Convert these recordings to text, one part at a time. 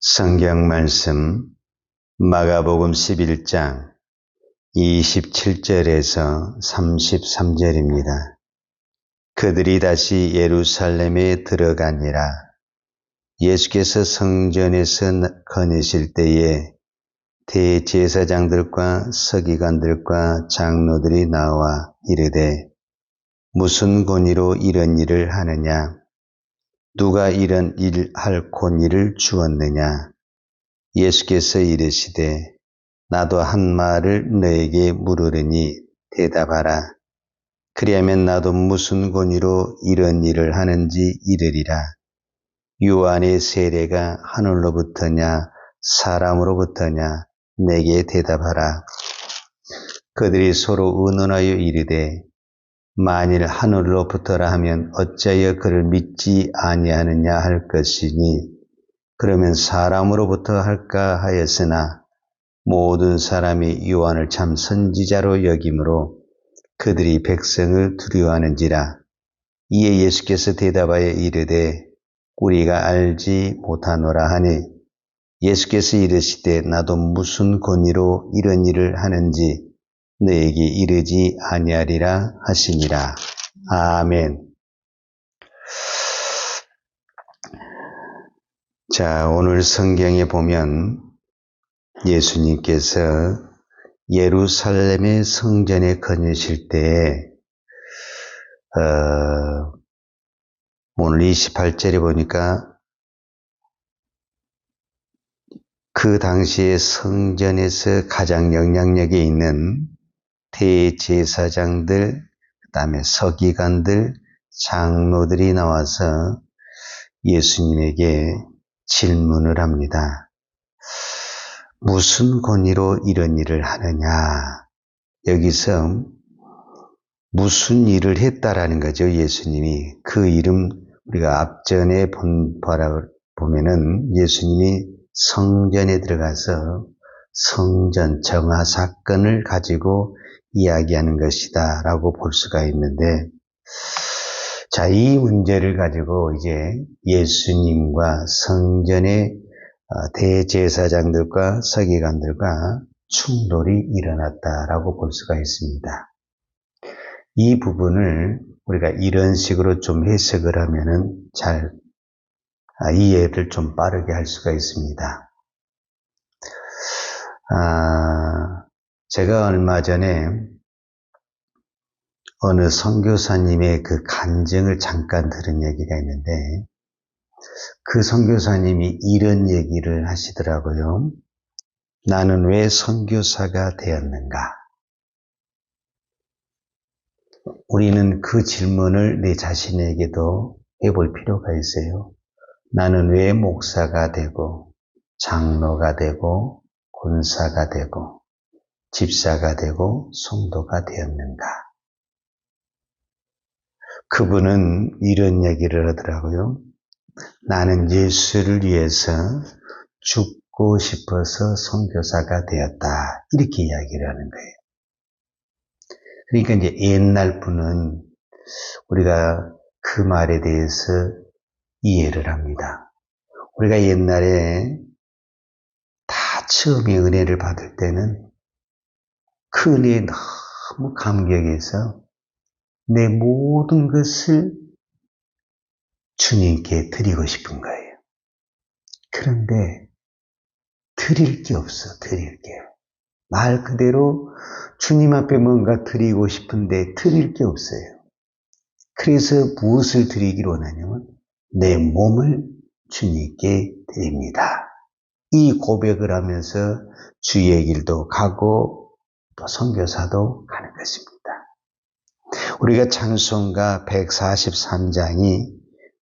성경 말씀 마가복음 11장 27절에서 33절입니다. 그들이 다시 예루살렘에 들어가니라. 예수께서 성전에서 거니실 때에 대제사장들과 서기관들과 장로들이 나와 이르되 무슨 권위로 이런 일을 하느냐? 누가 이런 일 할 권위를 주었느냐? 예수께서 이르시되 나도 한 말을 너에게 물으리니 대답하라. 그리하면 나도 무슨 권위로 이런 일을 하는지 이르리라. 요한의 세례가 하늘로부터냐 사람으로부터냐 내게 대답하라. 그들이 서로 의논하여 이르되 만일 하늘로부터라 하면 어찌하여 그를 믿지 아니하느냐 할 것이니 그러면 사람으로부터 할까 하였으나 모든 사람이 요한을 참 선지자로 여김으로 그들이 백성을 두려워하는지라. 이에 예수께서 대답하여 이르되 우리가 알지 못하노라 하니 예수께서 이르시되 나도 무슨 권위로 이런 일을 하는지 너에게 이르지 아니하리라 하시니라. 아멘. 자, 오늘 성경에 보면 예수님께서 예루살렘의 성전에 거니실 때에 오늘 28절에 보니까 그 당시에 성전에서 가장 영향력이 있는 대제사장들, 그 다음에 서기관들, 장로들이 나와서 예수님에게 질문을 합니다. 무슨 권위로 이런 일을 하느냐? 여기서 무슨 일을 했다라는 거죠, 예수님이. 그 이름 우리가 앞전에 보면은 예수님이 성전에 들어가서 성전 정화 사건을 가지고 이야기하는 것이다 라고 볼 수가 있는데, 자, 이 문제를 가지고 이제 예수님과 성전의 대제사장들과 서기관들과 충돌이 일어났다라고 볼 수가 있습니다. 이 부분을 우리가 이런 식으로 좀 해석을 하면은 잘 이해를 좀 빠르게 할 수가 있습니다. 제가 얼마 전에 어느 선교사님의 그 간증을 잠깐 들은 얘기가 있는데, 그 선교사님이 이런 얘기를 하시더라고요. 나는 왜 선교사가 되었는가? 우리는 그 질문을 내 자신에게도 해볼 필요가 있어요. 나는 왜 목사가 되고 장로가 되고 권사가 되고 집사가 되고 성도가 되었는가? 그분은 이런 얘기를 하더라고요. 나는 예수를 위해서 죽고 싶어서 선교사가 되었다. 이렇게 이야기를 하는 거예요. 그러니까 이제 옛날 분은 우리가 그 말에 대해서 이해를 합니다. 우리가 옛날에 다 처음에 은혜를 받을 때는 그 은혜에 너무 감격해서 내 모든 것을 주님께 드리고 싶은 거예요. 그런데 드릴 게 없어, 드릴 게. 말 그대로 주님 앞에 뭔가 드리고 싶은데 드릴 게 없어요. 그래서 무엇을 드리기로 하냐면 내 몸을 주님께 드립니다. 이 고백을 하면서 주의 길도 가고 또 선교사도 가는 것입니다. 우리가 찬송가 143장이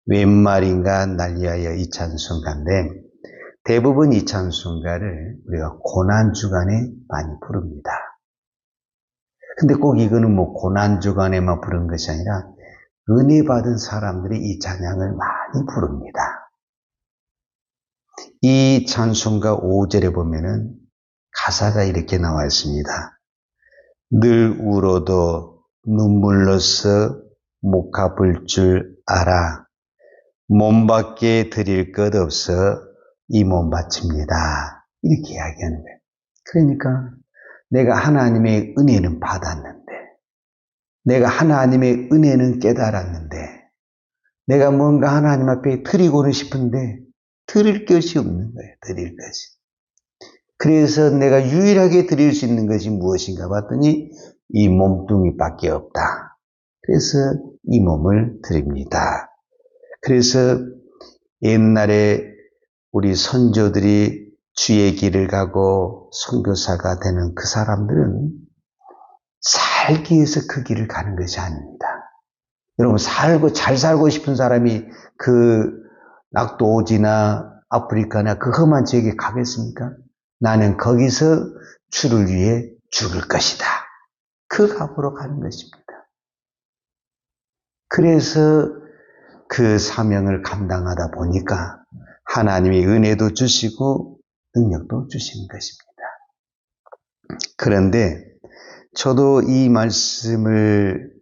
웬 말인가 난리하여 이 찬송가인데, 대부분 이 찬송가를 우리가 고난주간에 많이 부릅니다. 근데 꼭 이거는 고난주간에만 부른 것이 아니라 은혜 받은 사람들이 이 찬양을 많이 부릅니다. 이 찬송가 5절에 보면은 가사가 이렇게 나와 있습니다. 늘 울어도 눈물로써 못 갚을 줄 알아. 몸밖에 드릴 것 없어 이 몸 바칩니다. 이렇게 이야기하는 거예요. 그러니까 내가 하나님의 은혜는 받았는데, 내가 하나님의 은혜는 깨달았는데, 내가 뭔가 하나님 앞에 드리고는 싶은데 드릴 것이 없는 거예요. 드릴 것이. 그래서 내가 유일하게 드릴 수 있는 것이 무엇인가 봤더니 이 몸뚱이밖에 없다. 그래서 이 몸을 드립니다. 그래서 옛날에 우리 선조들이 주의 길을 가고 선교사가 되는 그 사람들은 살기 위해서 그 길을 가는 것이 아닙니다. 여러분, 잘 살고 싶은 사람이 그 낙도오지나 아프리카나 그 험한 지역에 가겠습니까? 나는 거기서 주를 위해 죽을 것이다. 그 각오로 가는 것입니다. 그래서 그 사명을 감당하다 보니까 하나님이 은혜도 주시고 능력도 주시는 것입니다. 그런데 저도 이 말씀을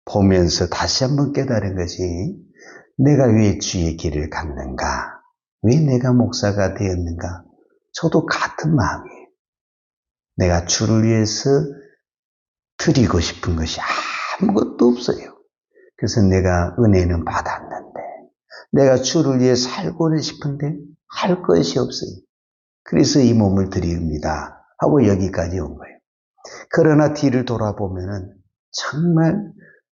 보면서 다시 한번 깨달은 것이 내가 왜 주의 길을 갔는가? 왜 내가 목사가 되었는가? 저도 같은 마음이에요. 내가 주를 위해서 드리고 싶은 것이 아무것도 없어요. 그래서 내가 은혜는 받았는데 내가 주를 위해 살고는 싶은데 할 것이 없어요. 그래서 이 몸을 드립니다 하고 여기까지 온 거예요. 그러나 뒤를 돌아보면은 정말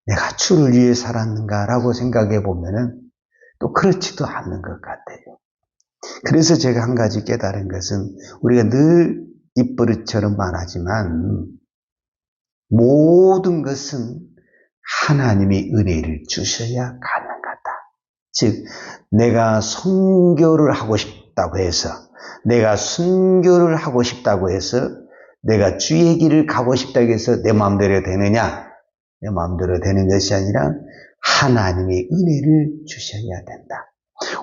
내가 주를 위해 살았는가라고 생각해 보면은 또 그렇지도 않는 것 같아요. 그래서 제가 한 가지 깨달은 것은 우리가 늘 입버릇처럼 말하지만 모든 것은 하나님이 은혜를 주셔야 가능하다. 즉 내가 선교를 하고 싶다고 해서 내가 순교를 하고 싶다고 해서 내가 주의 길을 가고 싶다고 해서 내 마음대로 되느냐? 내 마음대로 되는 것이 아니라 하나님이 은혜를 주셔야 된다.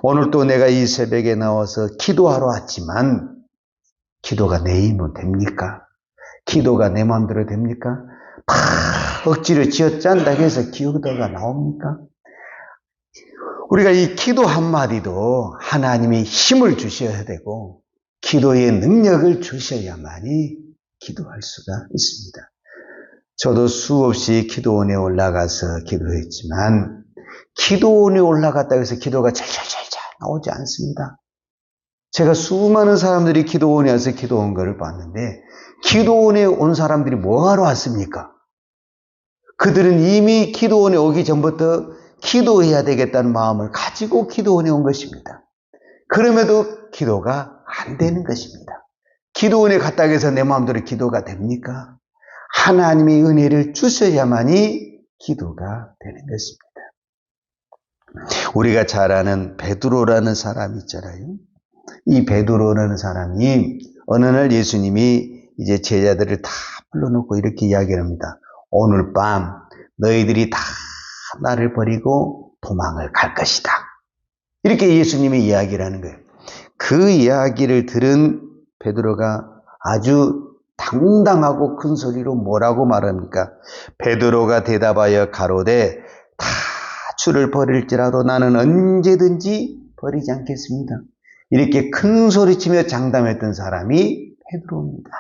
오늘 또 내가 이 새벽에 나와서 기도하러 왔지만 기도가 내 힘으로 됩니까? 기도가 내 마음대로 됩니까? 억지로 쥐어짠다고 해서 기도가 나옵니까? 우리가 이 기도 한마디도 하나님이 힘을 주셔야 되고 기도의 능력을 주셔야만이 기도할 수가 있습니다. 저도 수없이 기도원에 올라가서 기도했지만 기도원에 올라갔다고 해서 기도가 잘잘잘잘 나오지 않습니다. 제가 수많은 사람들이 기도원에 와서 기도한 것을 봤는데 기도원에 온 사람들이 뭐하러 왔습니까? 그들은 이미 기도원에 오기 전부터 기도해야 되겠다는 마음을 가지고 기도원에 온 것입니다. 그럼에도 기도가 안 되는 것입니다. 기도원에 갔다고 해서 내 마음대로 기도가 됩니까? 하나님의 은혜를 주셔야만이 기도가 되는 것입니다. 우리가 잘 아는 베드로라는 사람이 있잖아요. 이 베드로라는 사람이 어느 날 예수님이 이제 제자들을 다 불러놓고 이렇게 이야기를 합니다. 오늘 밤 너희들이 다 나를 버리고 도망을 갈 것이다. 이렇게 예수님이 이야기를 하는 거예요. 그 이야기를 들은 베드로가 아주 당당하고 큰 소리로 뭐라고 말합니까? 베드로가 대답하여 가로되 다 주를 버릴지라도 나는 언제든지 버리지 않겠습니다. 이렇게 큰 소리치며 장담했던 사람이 베드로입니다.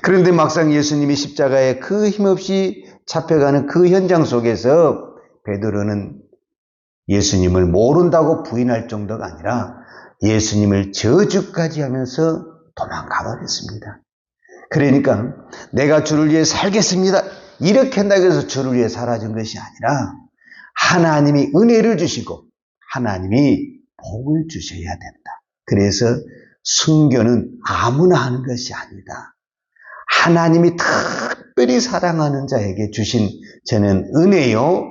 그런데 막상 예수님이 십자가에 그 힘없이 잡혀가는 그 현장 속에서 베드로는 예수님을 모른다고 부인할 정도가 아니라 예수님을 저주까지 하면서 도망가 버렸습니다. 그러니까 내가 주를 위해 살겠습니다. 이렇게 한다고 해서 주를 위해 살아준 것이 아니라 하나님이 은혜를 주시고 하나님이 복을 주셔야 된다. 그래서 순교는 아무나 하는 것이 아니다. 하나님이 특별히 사랑하는 자에게 주신 저는 은혜요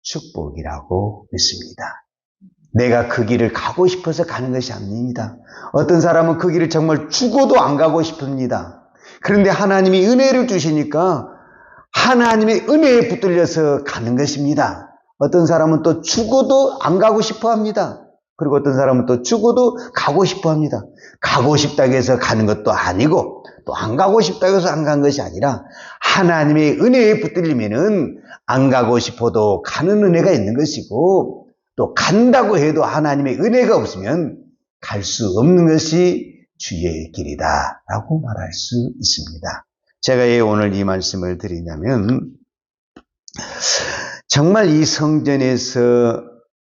축복이라고 믿습니다. 내가 그 길을 가고 싶어서 가는 것이 아닙니다. 어떤 사람은 그 길을 정말 죽어도 안 가고 싶습니다. 그런데 하나님이 은혜를 주시니까 하나님의 은혜에 붙들려서 가는 것입니다. 어떤 사람은 또 죽어도 안 가고 싶어 합니다. 그리고 어떤 사람은 또 죽어도 가고 싶어 합니다. 가고 싶다고 해서 가는 것도 아니고 또 안 가고 싶다고 해서 안 간 것이 아니라 하나님의 은혜에 붙들리면은 안 가고 싶어도 가는 은혜가 있는 것이고 또 간다고 해도 하나님의 은혜가 없으면 갈 수 없는 것이 주의 길이다 라고 말할 수 있습니다. 제가 왜 오늘 이 말씀을 드리냐면 정말 이 성전에서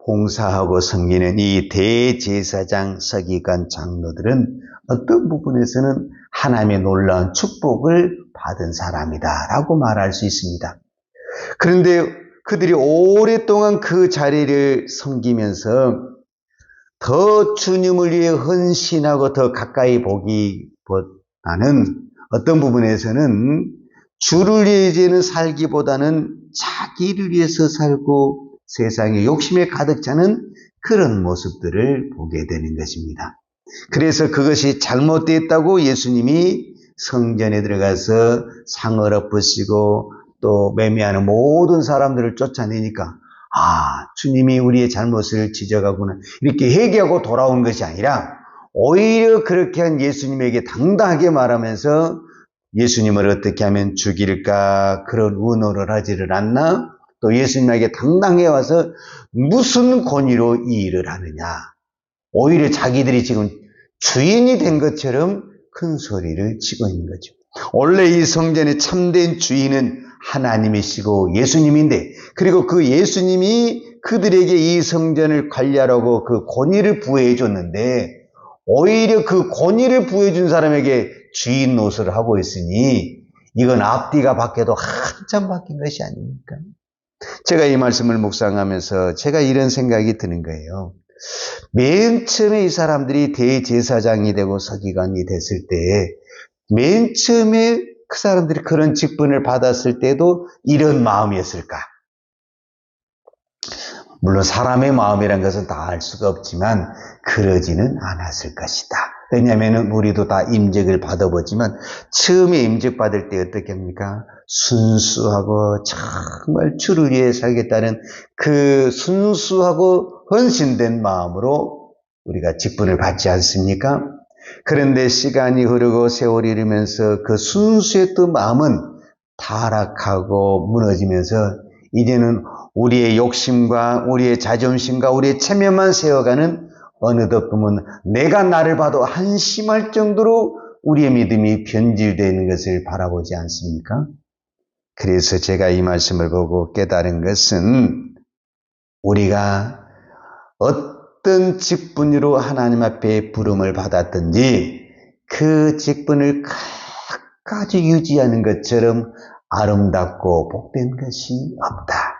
봉사하고 섬기는 이 대제사장, 서기관, 장로들은 어떤 부분에서는 하나님의 놀라운 축복을 받은 사람이다 라고 말할 수 있습니다. 그런데 그들이 오랫동안 그 자리를 섬기면서 더 주님을 위해 헌신하고 더 가까이 보기보다는 어떤 부분에서는 주를 위해 이제는 살기보다는 자기를 위해서 살고 세상에 욕심에 가득 차는 그런 모습들을 보게 되는 것입니다. 그래서 그것이 잘못되었다고 예수님이 성전에 들어가서 상을 엎으시고 또 매매하는 모든 사람들을 쫓아내니까 주님이 우리의 잘못을 지적하고는 이렇게 회개하고 돌아온 것이 아니라 오히려 그렇게 한 예수님에게 당당하게 말하면서 예수님을 어떻게 하면 죽일까 그런 의논을 하지를 않나? 또 예수님에게 당당해 와서 무슨 권위로 이 일을 하느냐? 오히려 자기들이 지금 주인이 된 것처럼 큰 소리를 치고 있는 거죠. 원래 이 성전의 참된 주인은 하나님이시고 예수님인데, 그리고 그 예수님이 그들에게 이 성전을 관리하라고 그 권위를 부여해 줬는데 오히려 그 권위를 부여해 준 사람에게 주인 노릇을 하고 있으니 이건 앞뒤가 바뀌어도 한참 바뀐 것이 아닙니까? 제가 이 말씀을 묵상하면서 제가 이런 생각이 드는 거예요. 맨 처음에 이 사람들이 대제사장이 되고 서기관이 됐을 때 맨 처음에 그 사람들이 그런 직분을 받았을 때도 이런 마음이었을까? 물론 사람의 마음이란 것은 다 알 수가 없지만 그러지는 않았을 것이다. 왜냐하면 우리도 다 임직을 받아보지만 처음에 임직 받을 때 어떻게 합니까? 순수하고 정말 주를 위해 살겠다는 그 순수하고 헌신된 마음으로 우리가 직분을 받지 않습니까? 그런데 시간이 흐르고 세월이 흐르면서 그 순수했던 마음은 타락하고 무너지면서 이제는 우리의 욕심과 우리의 자존심과 우리의 체면만 세워가는 어느덧 보면 내가 나를 봐도 한심할 정도로 우리의 믿음이 변질되는 것을 바라보지 않습니까? 그래서 제가 이 말씀을 보고 깨달은 것은 우리가 어떤 직분으로 하나님 앞에 부름을 받았든지 그 직분을 끝까지 유지하는 것처럼 아름답고 복된 것이 없다.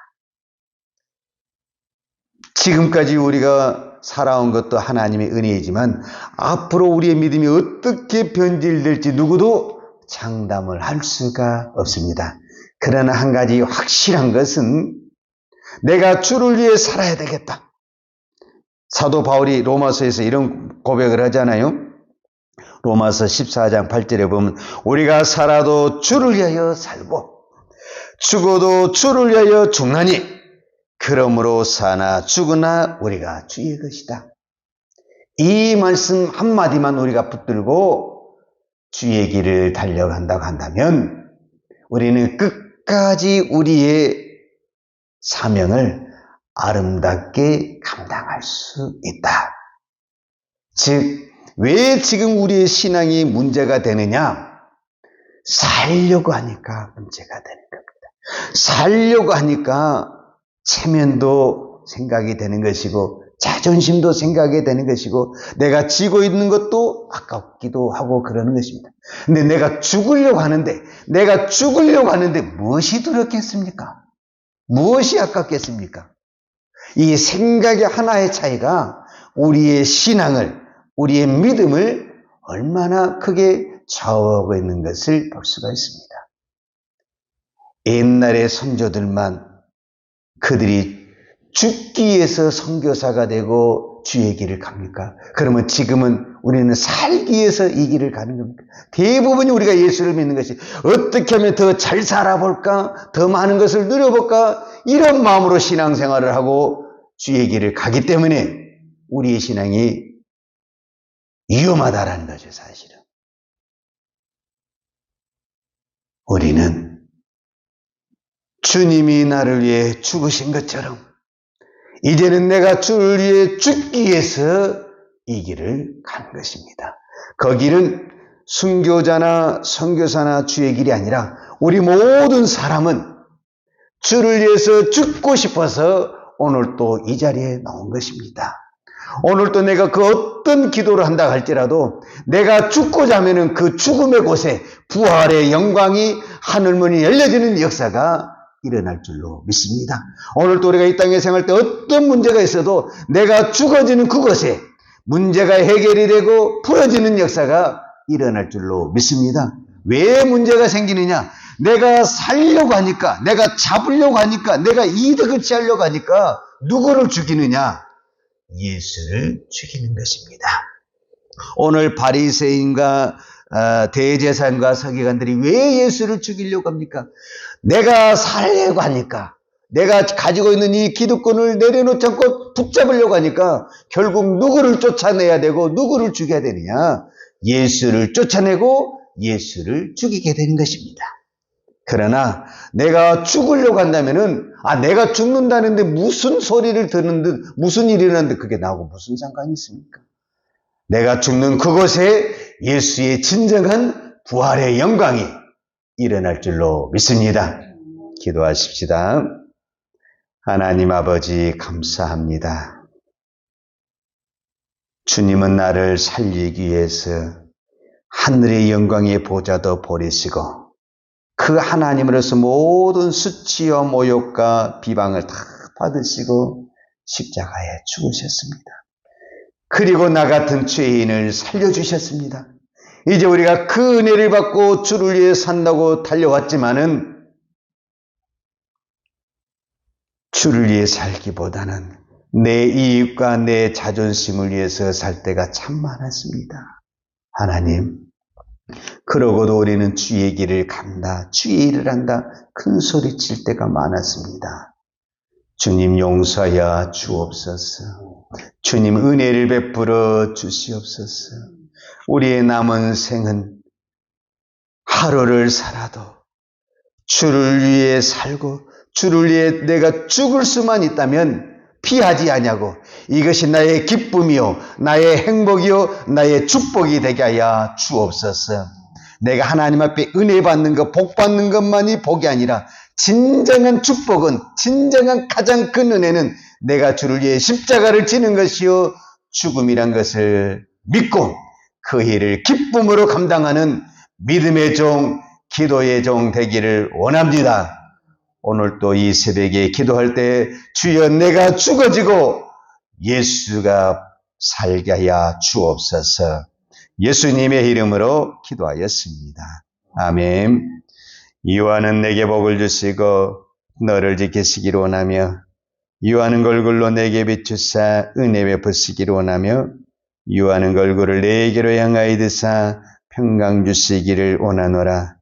지금까지 우리가 살아온 것도 하나님의 은혜이지만 앞으로 우리의 믿음이 어떻게 변질될지 누구도 장담을 할 수가 없습니다. 그러나 한 가지 확실한 것은 내가 주를 위해 살아야 되겠다. 사도 바울이 로마서에서 이런 고백을 하잖아요. 로마서 14장 8절에 보면 우리가 살아도 주를 위하여 살고 죽어도 주를 위하여 죽나니 그러므로 사나 죽으나 우리가 주의 것이다. 이 말씀 한마디만 우리가 붙들고 주의 길을 달려간다고 한다면 우리는 끝까지 우리의 사명을 아름답게 감당할 수 있다. 즉, 왜 지금 우리의 신앙이 문제가 되느냐? 살려고 하니까 문제가 되는 겁니다. 살려고 하니까 체면도 생각이 되는 것이고 자존심도 생각이 되는 것이고 내가 지고 있는 것도 아깝기도 하고 그러는 것입니다. 근데 내가 죽으려고 하는데 무엇이 두렵겠습니까? 무엇이 아깝겠습니까? 이 생각의 하나의 차이가 우리의 신앙을, 우리의 믿음을 얼마나 크게 좌우하고 있는 것을 볼 수가 있습니다. 옛날의 선조들만 그들이 죽기 위해서 선교사가 되고 주의 길을 갑니까? 그러면 지금은 우리는 살기 위해서 이 길을 가는 겁니까? 대부분이 우리가 예수를 믿는 것이 어떻게 하면 더 잘 살아볼까? 더 많은 것을 누려볼까? 이런 마음으로 신앙생활을 하고 주의 길을 가기 때문에 우리의 신앙이 위험하다라는 거죠, 사실은. 우리는 주님이 나를 위해 죽으신 것처럼 이제는 내가 주를 위해 죽기 위해서 이 길을 가는 것입니다. 그 길은 순교자나 선교사나 주의 길이 아니라 우리 모든 사람은 주를 위해서 죽고 싶어서 오늘 또 이 자리에 나온 것입니다. 오늘 또 내가 그 어떤 기도를 한다 할지라도 내가 죽고자 하면은 그 죽음의 곳에 부활의 영광이 하늘문이 열려지는 역사가 일어날 줄로 믿습니다. 오늘 또 우리가 이 땅에 생활할 때 어떤 문제가 있어도 내가 죽어지는 그곳에 문제가 해결이 되고 풀어지는 역사가 일어날 줄로 믿습니다. 왜 문제가 생기느냐? 내가 살려고 하니까, 내가 잡으려고 하니까, 내가 이득을 취하려고 하니까 누구를 죽이느냐? 예수를 죽이는 것입니다. 오늘 바리새인과 대제사장과 서기관들이 왜 예수를 죽이려고 합니까? 내가 살려고 하니까, 내가 가지고 있는 이 기득권을 내려놓지 않고 붙잡으려고 하니까 결국 누구를 쫓아내야 되고 누구를 죽여야 되느냐? 예수를 쫓아내고 예수를 죽이게 되는 것입니다. 그러나 내가 죽으려고 한다면은 내가 죽는다는데 무슨 소리를 듣는데 무슨 일이 일어났는데 그게 나하고 무슨 상관이 있습니까? 내가 죽는 그곳에 예수의 진정한 부활의 영광이 일어날 줄로 믿습니다. 기도하십시다. 하나님 아버지 감사합니다. 주님은 나를 살리기 위해서 하늘의 영광의 보좌도 버리시고 그 하나님으로서 모든 수치와 모욕과 비방을 다 받으시고 십자가에 죽으셨습니다. 그리고 나 같은 죄인을 살려주셨습니다. 이제 우리가 그 은혜를 받고 주를 위해 산다고 달려왔지만은 주를 위해 살기보다는 내 이익과 내 자존심을 위해서 살 때가 참 많았습니다. 하나님, 그러고도 우리는 주의 길을 간다, 주의 일을 한다, 큰 소리 칠 때가 많았습니다. 주님 용서하여 주옵소서. 주님 은혜를 베풀어 주시옵소서. 우리의 남은 생은 하루를 살아도 주를 위해 살고 주를 위해 내가 죽을 수만 있다면 피하지 아니하고 이것이 나의 기쁨이요 나의 행복이요 나의 축복이 되게 하여 주옵소서. 내가 하나님 앞에 은혜 받는 것, 복 받는 것만이 복이 아니라 진정한 축복은, 진정한 가장 큰 은혜는 내가 주를 위해 십자가를 지는 것이요 죽음이란 것을 믿고 그 일을 기쁨으로 감당하는 믿음의 종, 기도의 종 되기를 원합니다. 오늘 또 이 새벽에 기도할 때 주여 내가 죽어지고 예수가 살게 하여 주옵소서. 예수님의 이름으로 기도하였습니다. 아멘. 이와는 내게 복을 주시고 너를 지키시기를 원하며 이와는 걸굴로 내게 비추사 은혜 베푸시기를 원하며 이와는 걸굴을 내게로 향하여 드사 평강 주시기를 원하노라.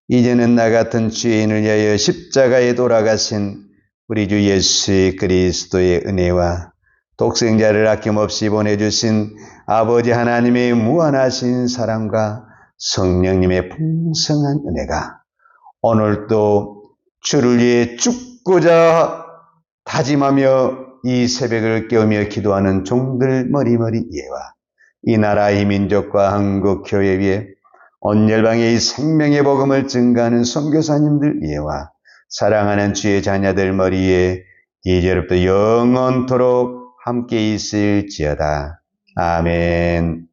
이제는 나 같은 죄인을 위하여 십자가에 돌아가신 우리 주 예수 그리스도의 은혜와 독생자를 아낌없이 보내주신 아버지 하나님의 무한하신 사랑과 성령님의 풍성한 은혜가 오늘도 주를 위해 죽고자 다짐하며 이 새벽을 깨우며 기도하는 종들 머리머리 예와 이 나라 이 민족과 한국 교회 위에 온 열방의 이 생명의 복음을 증가하는 선교사님들 예와 사랑하는 주의 자녀들 머리에 이제부터 영원토록 함께 있을지어다. 아멘.